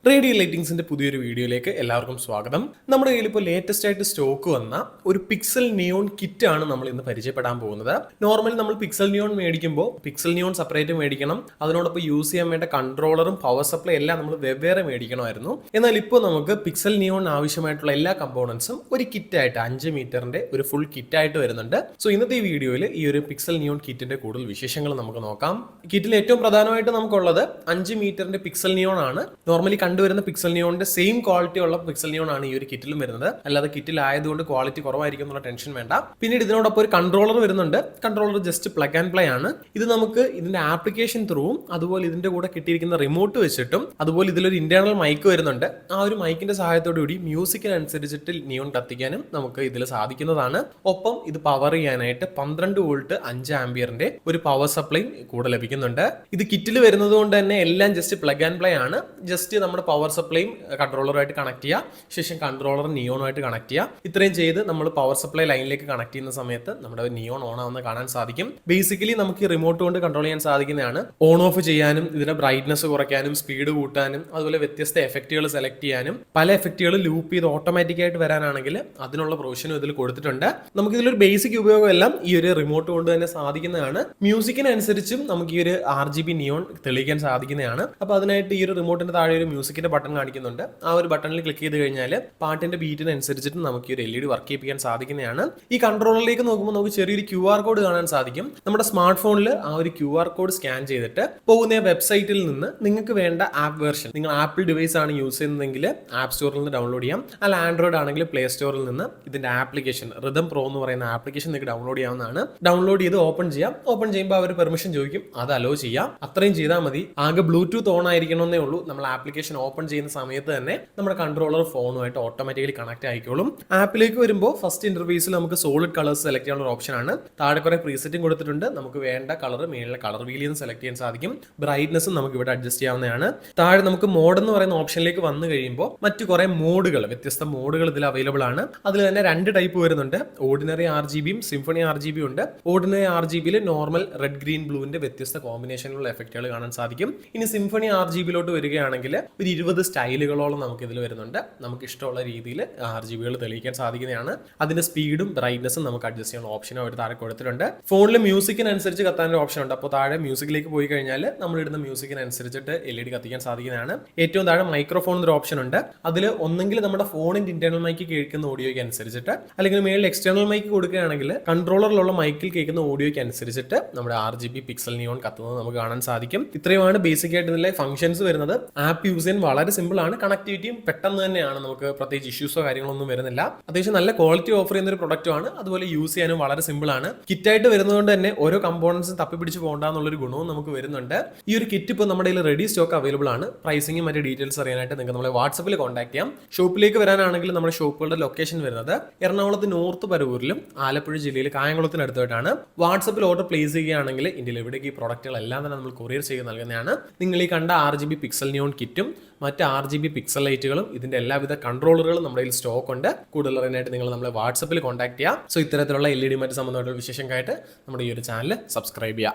Radio ലൈറ്റിംഗ്സിന്റെ പുതിയൊരു വീഡിയോയിലേക്ക് എല്ലാവർക്കും സ്വാഗതം. നമ്മുടെ കയ്യിൽ ഇപ്പോൾ ലേറ്റസ്റ്റ് ആയിട്ട് സ്റ്റോക്ക് വന്ന ഒരു പിക്സൽ നിയോൺ കിറ്റ് ആണ് നമ്മൾ ഇന്ന് പരിചയപ്പെടാൻ പോകുന്നത്. നോർമലി നമ്മൾ പിക്സൽ നിയോൺ മേടിക്കുമ്പോൾ പിക്സൽ നിയോൺ സെപ്പറേറ്റ് മേടിക്കണം, അതിനോടൊപ്പം യൂസ് ചെയ്യാൻ വേണ്ട കൺട്രോളറും പവർ സപ്ലൈ എല്ലാം നമ്മൾ വെവ്വേറെ മേടിക്കണമായിരുന്നു. എന്നാൽ ഇപ്പോൾ നമുക്ക് പിക്സൽ നിയോൺ ആവശ്യമായിട്ടുള്ള എല്ലാ കമ്പോണൻസും ഒരു കിറ്റായിട്ട് 5 മീറ്ററിന്റെ ഒരു ഫുൾ കിറ്റായിട്ട് വരുന്നുണ്ട്. സോ ഇന്നത്തെ ഈ വീഡിയോയിൽ ഈ ഒരു പിക്സൽ നിയോൺ കിറ്റിന്റെ കൂടുതൽ വിശേഷങ്ങൾ നമുക്ക് നോക്കാം. കിറ്റിൽ ഏറ്റവും പ്രധാനമായിട്ട് നമുക്കുള്ളത് 5 മീറ്ററിന്റെ പിക്സൽ നിയോൺ ആണ്. നോർമലി കണ്ടുവരുന്ന പിക്സൽ നിയോണിന്റെ സെയിം ക്വാളിറ്റി ഉള്ള പിക്സൽ നിയോൺ ആണ് ഈ ഒരു കിറ്റിലും വരുന്നത്. അല്ലാതെ കിറ്റിൽ ആയതുകൊണ്ട് ക്വാളിറ്റി കുറവായിരിക്കും എന്നുള്ള ടെൻഷൻ വേണ്ട. പിന്നീട് ഇതിനോടൊപ്പം ഒരു കൺട്രോളർ വരുന്നുണ്ട്. Controller just plug and play ആണ്. ഇത് നമുക്ക് ഇതിന്റെ ആപ്ലിക്കേഷൻ ത്രൂവും അതുപോലെ ഇതിന്റെ കൂടെ കിട്ടിയിരിക്കുന്ന റിമോട്ട് വെച്ചിട്ടും അതുപോലെ ഇതിലൊരു ഇന്റേണൽ മൈക്ക് വരുന്നുണ്ട്. ആ ഒരു മൈക്കിന്റെ സഹായത്തോടു കൂടി മ്യൂസിക്കിനനുസരിച്ചിട്ട് നിയോൺ കത്തിക്കാനും നമുക്ക് ഇതിൽ സാധിക്കുന്നതാണ്. ഒപ്പം ഇത് പവർ ചെയ്യാനായിട്ട് 12 വോൾട്ട് 5 ആംപിയറിന്റെ ഒരു പവർ സപ്ലൈ കൂടെ ലഭിക്കുന്നുണ്ട്. ഇത് കിറ്റിൽ വരുന്നത് കൊണ്ട് തന്നെ എല്ലാം ജസ്റ്റ് പ്ലഗ് ആൻഡ് പ്ലേ ആണ്. ജസ്റ്റ് നമ്മുടെ പവർ സപ്ലൈയും കൺട്രോളറുമായിട്ട് കണക്ട് ചെയ്യുക, ശേഷം കൺട്രോളർ നിയോണുമായിട്ട് കണക്ട് ചെയ്യുക. ഇത്രയും ചെയ്ത് നമ്മൾ പവർ സപ്ലൈ ലൈനിലേക്ക് കണക്ട് ചെയ്യുന്ന സമയത്ത് നമ്മുടെ നിയോൺ ഓൺ ആവുന്ന കാണാൻ സാധിക്കും. ബേസിക്കലി നമുക്ക് ഈ റിമോട്ട് കൊണ്ട് കൺട്രോൾ ചെയ്യാൻ സാധിക്കുന്നതാണ്. ഓൺ ഓഫ് ചെയ്യാനും ഇതിന്റെ ബ്രൈറ്റ്നസ് കുറയ്ക്കാനും സ്പീഡ് കൂട്ടാനും അതുപോലെ വ്യത്യസ്ത എഫക്റ്റുകൾ സെലക്ട് ചെയ്യാനും പല എഫക്റ്റുകൾ ലൂപ്പ് ചെയ്ത് ഓട്ടോമാറ്റിക് ആയിട്ട് വരാനാണെങ്കിൽ അതിനുള്ള പ്രൊവിഷനും ഇതിൽ കൊടുത്തിട്ടുണ്ട്. നമുക്ക് ഇതിലൊരു ബേസിക് ഉപയോഗം എല്ലാം ഈ ഒരു റിമോട്ട് കൊണ്ട് തന്നെ സാധിക്കുന്നതാണ്. മ്യൂസിക്കിനനുസരിച്ചും നമുക്ക് ഈ ഒരു RGB നിയോൺ തെളിയിക്കാൻ സാധിക്കുന്നതാണ്. അപ്പൊ അതിനായിട്ട് ഈ ഒരു റിമോട്ടിന്റെ താഴെ ഒരു മ്യൂസിക്കിന്റെ ബട്ടൺ കാണിക്കുന്നുണ്ട്. ആ ഒരു ബട്ടണിൽ ക്ലിക്ക് ചെയ്ത് കഴിഞ്ഞാൽ പാട്ടിന്റെ ബീറ്റിനനുസരിച്ചിട്ട് നമുക്ക് ഈ ഒരു LED വർക്ക് ചെയ്യിപ്പിക്കാൻ സാധിക്കുന്നതാണ്. ഈ കൺട്രോളറിലേക്ക് നോക്കുമ്പോൾ നമുക്ക് ചെറിയൊരു QR കോഡ് കാണാൻ സാധിക്കും. നമ്മുടെ സ്മാർട്ട് ഫോണിൽ ആ ഒരു QR കോഡ് സ്കാൻ ചെയ്തിട്ട് പോകുന്ന വെബ്സൈറ്റിൽ നിന്ന് നിങ്ങൾക്ക് വേണ്ട ആപ്പ് വേർഷൻ, നിങ്ങൾ ആപ്പിൾ ഡിവൈസ് ആണ് യൂസ് ചെയ്യുന്നതെങ്കിൽ ആപ്പ് സ്റ്റോറിൽ നിന്ന് ഡൗൺലോഡ് ചെയ്യാം. അല്ല ആൻഡ്രോയിഡ് ആണെങ്കിൽ പ്ലേ സ്റ്റോറിൽ നിന്ന് ഇതിന്റെ ആപ്ലിക്കേഷൻ റിതം പ്രോ എന്ന് പറയുന്ന ആപ്ലിക്കേഷൻ നിങ്ങൾക്ക് ഡൗൺലോഡ് ചെയ്യാവുന്നതാണ്. ഡൗൺലോഡ് ചെയ്ത് ഓപ്പൺ ചെയ്യാം. ഓപ്പൺ ചെയ്യുമ്പോൾ അവർ പെർമിഷൻ ചോദിക്കും, അത് അലോ ചെയ്യാം. അത്രയും ചെയ്താൽ മതി. ആകെ ബ്ലൂടൂത്ത് ഓൺ ആയിരിക്കണമെന്നേ ഉള്ളൂ. നമ്മൾ ആപ്ലിക്കേഷൻ ഓപ്പൺ ചെയ്യുന്ന സമയത്ത് തന്നെ നമ്മുടെ കൺട്രോളർ ഫോണുമായിട്ട് ഓട്ടോമാറ്റിക്കലി കണക്ട് ആയിക്കോളും. ആപ്പിലേക്ക് വരുമ്പോൾ ഫസ്റ്റ് ഇന്റർഫേസിൽ നമുക്ക് സോളിഡ് കളേഴ്സ് സെലക്ട് ചെയ്യാനുള്ള ഓപ്ഷൻ ആണ്. താഴെ കുറെ പ്രീസെറ്റും കൊടുത്തിട്ടുണ്ട്. നമുക്ക് വേണ്ട കളർ മേളിലെ കളർ വീലിൽ നിന്ന് സെലക്ട് ചെയ്യാൻ സാധിക്കും. ബ്രൈറ്റ്നസും നമുക്ക് ഇവിടെ അഡ്ജസ്റ്റ് ചെയ്യാവുന്നതാണ്. താഴെ നമുക്ക് മോഡ് എന്ന് പറയുന്ന ഓപ്ഷനിലേക്ക് വന്നു കഴിയുമ്പോൾ മറ്റു കുറെ മോഡുകൾ, വ്യത്യസ്ത മോഡുകൾ ഇതിൽ അവൈലബിൾ ആണ്. അതിൽ തന്നെ 2 ടൈപ്പ് വരുന്നുണ്ട്. ഓർഡിനറി RGBയും സിംഫണി RGBയും ഉണ്ട്. ഓർഡിനറി RGBയിൽ നോർമൽ റെഡ് ഗ്രീൻ ബ്ലൂവിന്റെ വ്യത്യസ്ത കോമ്പിനേഷനിലുള്ള എഫക്റ്റുകൾ കാണാൻ സാധിക്കും. ഇനി സിംഫണി RGBയിലോട്ട് വരികയാണെങ്കിൽ ഒരു 20 സ്റ്റൈലുകളോളം നമുക്ക് ഇതിൽ വരുന്നുണ്ട്. നമുക്ക് ഇഷ്ടമുള്ള രീതിയിൽ RGBകൾ തെളിയിക്കാൻ സാധിക്കുന്നതാണ്. അതിന്റെ സ്പീഡും ബ്രൈറ്റ്നസും നമുക്ക് അഡ്ജസ്റ്റ് ചെയ്യാനുള്ള ഓപ്ഷനും അവർ താഴെ കൊടുത്തിട്ടുണ്ട്. ഫോണിൽ മ്യൂസിക്കിനനുസരിച്ച് കത്താനൊരു ഓപ്ഷൻ ഉണ്ട്. അപ്പോൾ താഴെ മ്യൂസിക്കിലേക്ക് പോയി കഴിഞ്ഞാൽ നമ്മൾ ഇടുന്ന മ്യൂസിക്കിനനുസരിച്ചിട്ട് LED കത്തിക്കാൻ സാധിക്കുന്നതാണ്. ഏറ്റവും താഴെ മൈക്രോഫോൺ എന്നൊരു ഓപ്ഷൻ ഉണ്ട്. അതിൽ ഒന്നെങ്കിൽ നമ്മുടെ ഫോണിന്റെ ഇന്റേണൽ മൈക്ക് കേൾക്കുന്ന ഓഡിയോയ്ക്ക് അനുസരിച്ചിട്ട്, അല്ലെങ്കിൽ മേളിൽ എക്സ്റ്റേണൽ മൈക്ക് കൊടുക്കുകയാണെങ്കിൽ കൺട്രോളറിലുള്ള മൈക്കിൽ കേൾക്കുന്ന ഓഡിയോയ്ക്ക് അനുസരിച്ചിട്ട് നമ്മുടെ RGB പിക്സൽ നിയോൺ കത്തുന്നത് നമുക്ക് കാണാൻ സാധിക്കും. ഇത്രയുമാണ് ബേസിക് ആയിട്ട് ഇതിലെ ഫംഗ്ഷൻസ് വരുന്നത്. ആപ്പ് യൂസ് ചെയ്യാൻ വളരെ സിമ്പിൾ ആണ്. കണക്ടിവിറ്റിയും പെട്ടെന്ന് തന്നെയാണ്. നമുക്ക് പ്രത്യേകിച്ച് ഇഷ്യൂസോ കാര്യങ്ങളൊന്നും വരുന്നില്ല. അത്യാവശ്യം നല്ല ക്വാളിറ്റി ഓഫർ ചെയ്യുന്ന ഒരു പ്രൊഡക്റ്റും ആണ്. അതുപോലെ യൂസ് ചെയ്യാനും വളരെ സിമ്പിൾ ആണ്. കിറ്റായിട്ട് വരുന്നതുകൊണ്ട് തന്നെ ഓരോ കമ്പോണൻസും തപ്പിപ്പിടിച്ച് പോകണ്ടെന്നുള്ളൊരു ഗുണവും നമുക്ക് വരുന്നുണ്ട്. ഈ ഒരു കിറ്റ് ഇപ്പോൾ നമ്മുടെ കയ്യിൽ റെഡി സ്റ്റോക്ക് അവൈലബിൾ ആണ്. പ്രൈസിംഗും മറ്റു ഡീറ്റെയിൽസ് അറിയാനായിട്ട് നിങ്ങൾക്ക് നമ്മളെ വാട്സപ്പിൽ കോൺടാക്ട് ചെയ്യാം. ഷോപ്പിലേക്ക് വരാനാണെങ്കിൽ നമ്മുടെ ഷോപ്പുകളുടെ ലൊക്കേഷൻ വരുന്നത് എറണാകുളത്ത് നോർത്ത് പരവൂരിലും ആലപ്പുഴ ജില്ലയിൽ കായംകുളത്തിനടുത്തായിട്ടാണ്. വാട്സപ്പിൽ ഓർഡർ പ്ലേസ് ചെയ്യുകയാണെങ്കിൽ ഇന്ത്യയിൽ എവിടേക്ക് ഈ പ്രൊഡക്റ്റുകളെല്ലാം തന്നെ നമ്മൾ കൊറിയർ ചെയ്ത് നൽകുന്നതാണ്. നിങ്ങൾ ഈ കണ്ട RGB പിക്സൽ നിയോൺ കിറ്റും മറ്റ് RGB പിക്സൽ ലൈറ്റുകളും ഇതിന്റെ എല്ലാവിധ കൺട്രോളറുകളും നമ്മുടെ കയ്യിൽ സ്റ്റോക്ക് ഉണ്ട്. കൂടുതൽ അറിയാനായിട്ട് നിങ്ങൾ നമ്മളെ വാട്സപ്പിൽ കോൺടാക്ട് ചെയ്യാം. സോ ഇത്തരത്തിലുള്ള LED മറ്റ് സംബന്ധമായിട്ടുള്ള വിശേഷങ്ങൾക്കായിട്ട് നമ്മുടെ ഈ ഒരു ചാനൽ സബ്സ്ക്രൈബ് ചെയ്യാം.